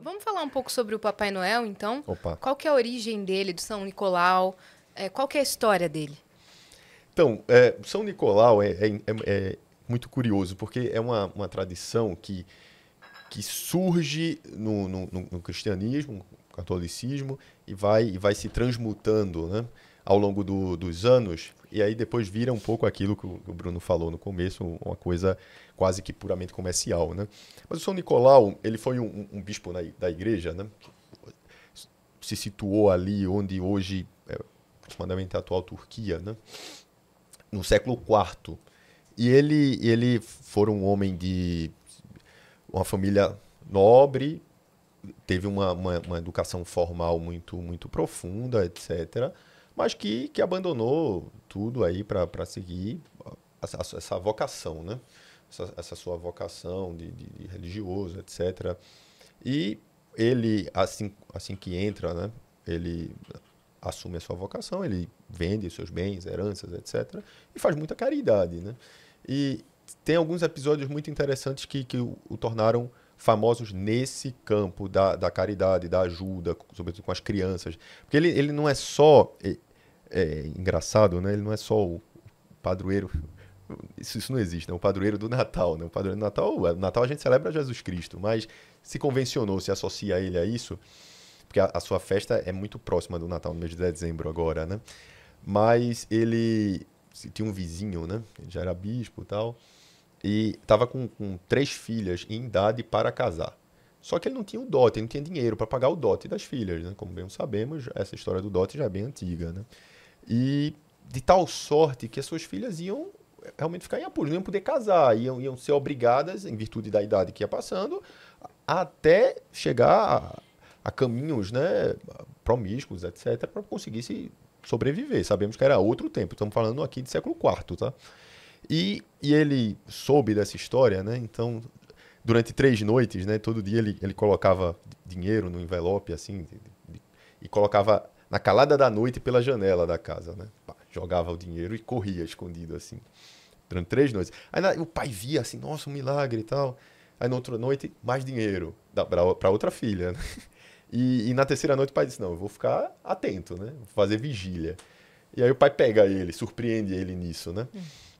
Vamos falar um pouco sobre o Papai Noel, então? Opa. Qual que é a origem dele, do São Nicolau? Qual que é a história dele? Então, São Nicolau é muito curioso, porque é uma tradição que surge no cristianismo, no catolicismo, e vai se transmutando, né, ao longo dos anos, e aí depois vira um pouco aquilo que o Bruno falou no começo, uma coisa quase que puramente comercial, né? Mas o São Nicolau, ele foi um bispo da igreja, né, que se situou ali onde hoje é aproximadamente a atual Turquia, né, no século IV. E ele foi um homem de uma família nobre, teve uma educação formal muito profunda, etc. Mas que abandonou tudo aí para seguir essa vocação, né? Essa sua vocação de religioso, etc. E ele, assim que entra, né? Ele assume a sua vocação, ele vende seus bens, heranças, etc. E faz muita caridade, né? E tem alguns episódios muito interessantes que o tornaram famosos nesse campo da caridade, da ajuda, sobretudo com as crianças. Porque ele não é só, engraçado, né? Ele não é só o padroeiro, isso não existe, né? O padroeiro do Natal, né? O padroeiro do Natal a gente celebra Jesus Cristo, mas se convencionou, se associa ele a isso, porque a sua festa é muito próxima do Natal, no mês de dezembro agora, né? Mas ele tinha um vizinho, né? Ele já era bispo e tal, e estava com três filhas em idade para casar. Só que ele não tinha o dote, ele não tinha dinheiro para pagar o dote das filhas, né? Como bem sabemos, essa história do dote já é bem antiga, né? E de tal sorte que as suas filhas iam realmente ficar em apuros, não iam poder casar, iam ser obrigadas, em virtude da idade que ia passando, até chegar a caminhos, né, promíscuos, etc., para conseguir se sobreviver. Sabemos que era outro tempo, estamos falando aqui de século IV, tá? E ele soube dessa história, né? Então, durante 3 noites, né? Todo dia ele colocava dinheiro no envelope, assim, e colocava na calada da noite pela janela da casa, né? Pá, jogava o dinheiro e corria escondido, assim, durante 3 noites. Aí o pai via, assim, nossa, um milagre e tal. Aí na outra noite, mais dinheiro para outra filha, né? E na terceira noite o pai disse, não, eu vou ficar atento, né? Vou fazer vigília. E aí o pai pega ele, surpreende ele nisso, né?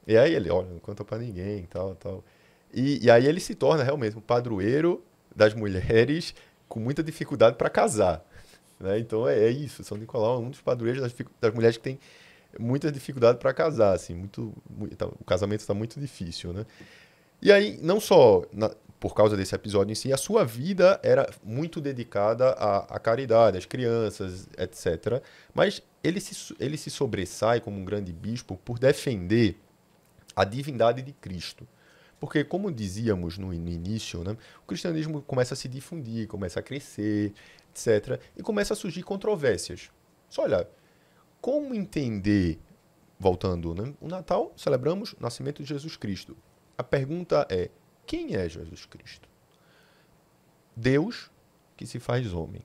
E aí ele, olha, não conta pra ninguém, tal, tal. E aí ele se torna realmente um padroeiro das mulheres com muita dificuldade para casar, né? Então é isso, São Nicolau é um dos padroeiros das mulheres que tem muita dificuldade para casar, assim, o casamento está muito difícil, né? E aí, não só por causa desse episódio em si, a sua vida era muito dedicada à caridade, às crianças, etc. Mas ele se sobressai como um grande bispo por defender a divindade de Cristo. Porque, como dizíamos no início, né, o cristianismo começa a se difundir, começa a crescer, etc. E começa a surgir controvérsias. Só olha, como entender, voltando, né, o Natal, celebramos o nascimento de Jesus Cristo. A pergunta é, quem é Jesus Cristo? Deus que se faz homem.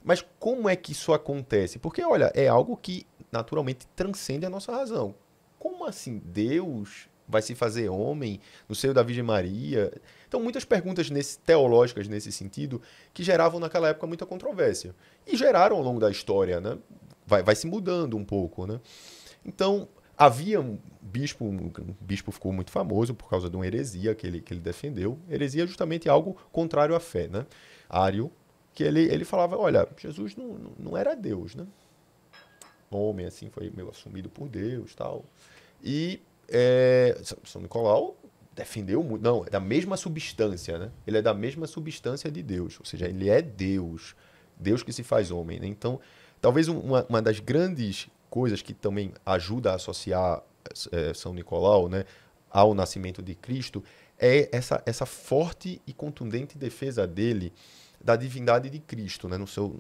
Mas como é que isso acontece? Porque, olha, é algo que naturalmente transcende a nossa razão. Como assim Deus vai se fazer homem no seio da Virgem Maria? Então, muitas perguntas teológicas nesse sentido que geravam naquela época muita controvérsia. E geraram ao longo da história, né? Vai se mudando um pouco, né? Então, havia um bispo ficou muito famoso por causa de uma heresia que ele defendeu. Heresia é justamente algo contrário à fé, né? Ário, que ele falava, olha, Jesus não era Deus, né? Homem, assim, foi meio assumido por Deus e tal. E São Nicolau defendeu muito, não, é da mesma substância, né? Ele é da mesma substância de Deus, ou seja, ele é Deus, Deus que se faz homem, né? Então, talvez uma das grandes coisas que também ajuda a associar São Nicolau, né, ao nascimento de Cristo é essa forte e contundente defesa dele da divindade de Cristo, né, no seu,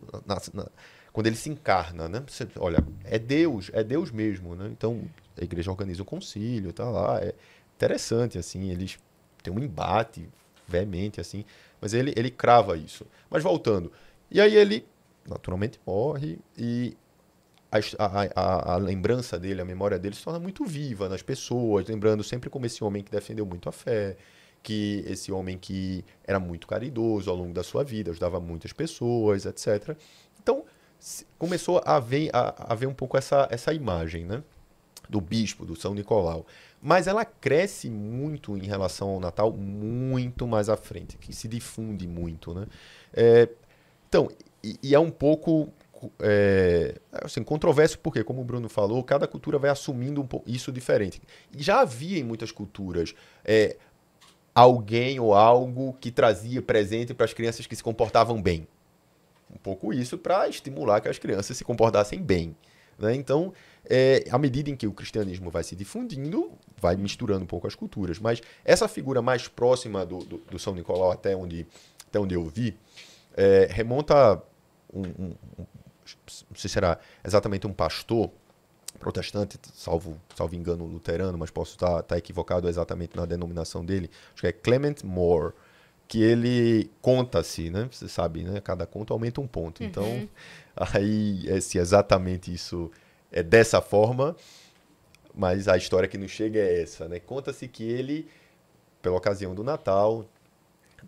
quando ele se encarna, né? Você, olha, é Deus mesmo, né? Então a igreja organiza o concílio, tá lá, é interessante assim, eles têm um embate veemente assim, mas ele crava isso. Mas voltando, e aí ele naturalmente morre e a lembrança dele, a memória dele se torna muito viva nas pessoas, lembrando sempre como esse homem que defendeu muito a fé, que esse homem que era muito caridoso ao longo da sua vida, ajudava muitas pessoas, etc. Então, começou a haver um pouco essa imagem, né? Do bispo, do São Nicolau. Mas ela cresce muito em relação ao Natal, muito mais à frente, que se difunde muito, né? Então, e é um pouco assim, controverso porque, como o Bruno falou, cada cultura vai assumindo um pouco isso diferente. E já havia em muitas culturas alguém ou algo que trazia presente para as crianças que se comportavam bem. Um pouco isso para estimular que as crianças se comportassem bem, né? Então, à medida em que o cristianismo vai se difundindo, vai misturando um pouco as culturas. Mas essa figura mais próxima do São Nicolau, até onde eu vi, remonta não sei se era exatamente um pastor protestante, salvo engano luterano, mas posso estar equivocado exatamente na denominação dele, acho que é Clement Moore, que ele conta-se, né? Você sabe, né? Cada conto aumenta um ponto. Uhum. Então, aí, se exatamente isso é dessa forma, mas a história que nos chega é essa, né? Conta-se que ele, pela ocasião do Natal,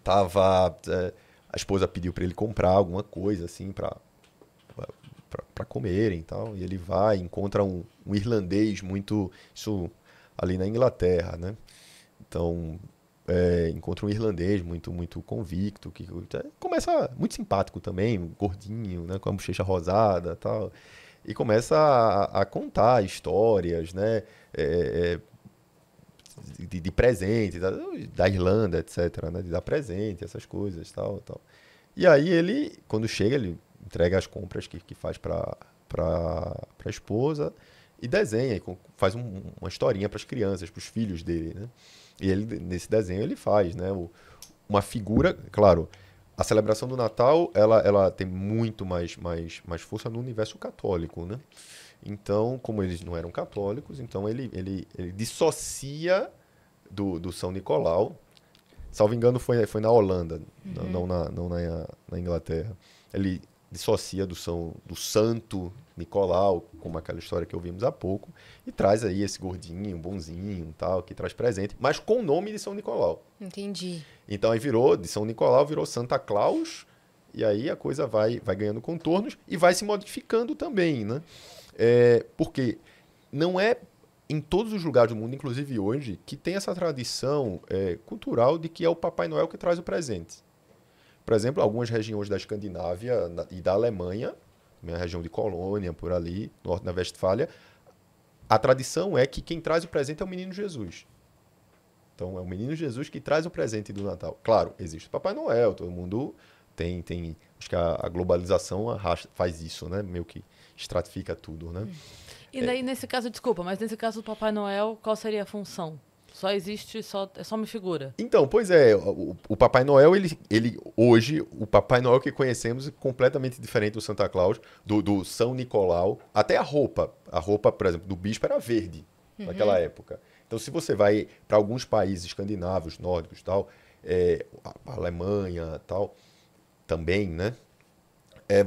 a esposa pediu para ele comprar alguma coisa, assim, para comerem e tal, e ele vai e encontra um irlandês isso ali na Inglaterra, né? Então, encontra um irlandês muito convicto, que começa muito simpático também, gordinho, né, com a bochecha rosada e tal, e começa a contar histórias, né, de presente, da Irlanda, etc., né, de dar presente, essas coisas, tal. E aí ele, quando chega, ele entrega as compras que faz para a esposa e desenha, e faz uma historinha para as crianças, para os filhos dele, né? E ele, nesse desenho ele faz, né, uma figura, claro, a celebração do Natal ela tem muito mais força no universo católico, né? Então, como eles não eram católicos, então ele dissocia do São Nicolau. Salvo engano, foi na Holanda, não na Inglaterra. Ele dissocia do Santo Nicolau, como aquela história que ouvimos há pouco, e traz aí esse gordinho, bonzinho, tal, que traz presente, mas com o nome de São Nicolau. Entendi. Então aí de São Nicolau virou Santa Claus, e aí a coisa vai ganhando contornos e vai se modificando também, né? Porque não é em todos os lugares do mundo, inclusive hoje, que tem essa tradição cultural de que é o Papai Noel que traz o presente. Por exemplo, algumas regiões da Escandinávia e da Alemanha, minha região de Colônia, por ali, norte da Westfália, a tradição é que quem traz o presente é o Menino Jesus. Então, é o Menino Jesus que traz o presente do Natal. Claro, existe o Papai Noel, todo mundo tem acho que a globalização faz isso, né? Meio que estratifica tudo, né? E daí, nesse caso, desculpa, mas nesse caso do Papai Noel, qual seria a função? Só existe, é só uma figura? Então, pois é, o Papai Noel, ele hoje, o Papai Noel que conhecemos é completamente diferente do Santa Claus, do São Nicolau, até a roupa, por exemplo, do bispo era verde naquela época. Então, se você vai para alguns países escandinavos, nórdicos, tal, a Alemanha, tal, também, né?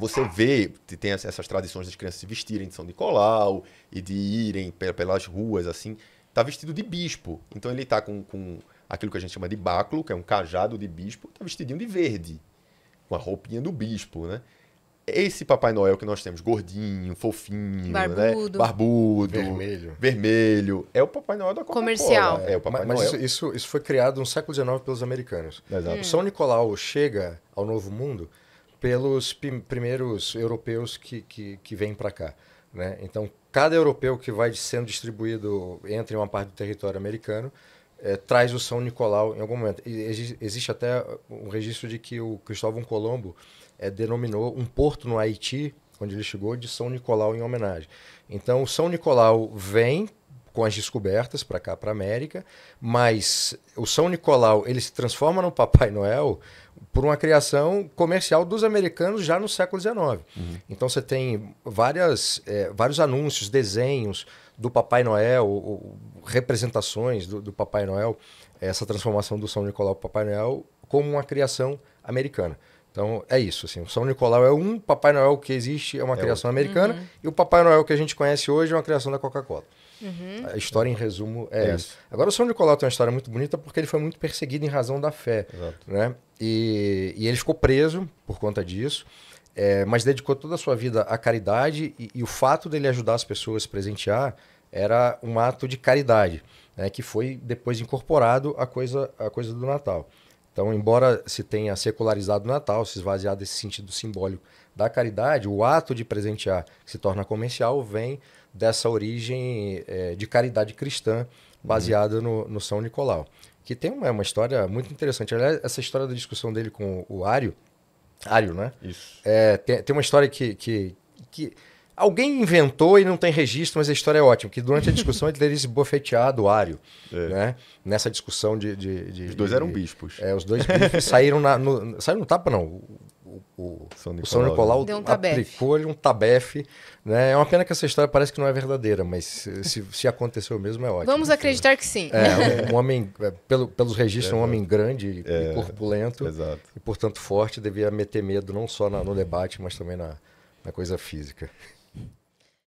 Você vê, tem essas tradições das crianças se vestirem de São Nicolau e de irem pelas ruas, assim, tá vestido de bispo. Então ele tá com aquilo que a gente chama de báculo, que é um cajado de bispo, tá vestidinho de verde, com a roupinha do bispo, né? Esse Papai Noel que nós temos, gordinho, fofinho, barbudo, né? Barbudo, vermelho, é o Papai Noel da Coca-Cola. Comercial. É o Papai Mas Noel. isso foi criado no século XIX pelos americanos. Exato. O São Nicolau chega ao Novo Mundo pelos primeiros europeus que vêm para cá, né? Então, cada europeu que vai sendo distribuído entre uma parte do território americano traz o São Nicolau em algum momento. E existe até um registro de que o Cristóvão Colombo denominou um porto no Haiti, onde ele chegou, de São Nicolau em homenagem. Então, o São Nicolau vem com as descobertas para cá, para a América, mas o São Nicolau ele se transforma no Papai Noel por uma criação comercial dos americanos já no século XIX. Então você tem vários anúncios, desenhos do Papai Noel, representações do Papai Noel, essa transformação do São Nicolau para o Papai Noel como uma criação americana. Então é isso, assim, o São Nicolau é Papai Noel que existe, é uma criação americana, e o Papai Noel que a gente conhece hoje é uma criação da Coca-Cola. A história, em resumo, é essa. isso. Agora, o São Nicolau tem uma história muito bonita porque ele foi muito perseguido em razão da fé. Exato. Né? E ele ficou preso por conta disso, mas dedicou toda a sua vida à caridade e o fato dele ajudar as pessoas a se presentear era um ato de caridade, né? Que foi depois incorporado à coisa do Natal. Então, embora se tenha secularizado o Natal, se esvaziado desse sentido simbólico da caridade, o ato de presentear, que se torna comercial, vem dessa origem de caridade cristã baseada no São Nicolau. Que tem uma história muito interessante. Aliás, essa história da discussão dele com o Ário, né? Isso. Tem uma história que alguém inventou e não tem registro, mas a história é ótima. Que durante a discussão ele teria esbofeteado o Ário. Né? Nessa discussão Os dois eram bispos. Os dois bispos saíram no tapa, não. O São Nicolau deu um tabefe. aplicou-lhe um tabefe. Né? É uma pena que essa história parece que não é verdadeira, mas se aconteceu mesmo é ótimo. Vamos acreditar que sim. Um homem, pelos registros, um homem grande e corpulento. Exato. E, portanto, forte, devia meter medo não só no debate, mas também na coisa física.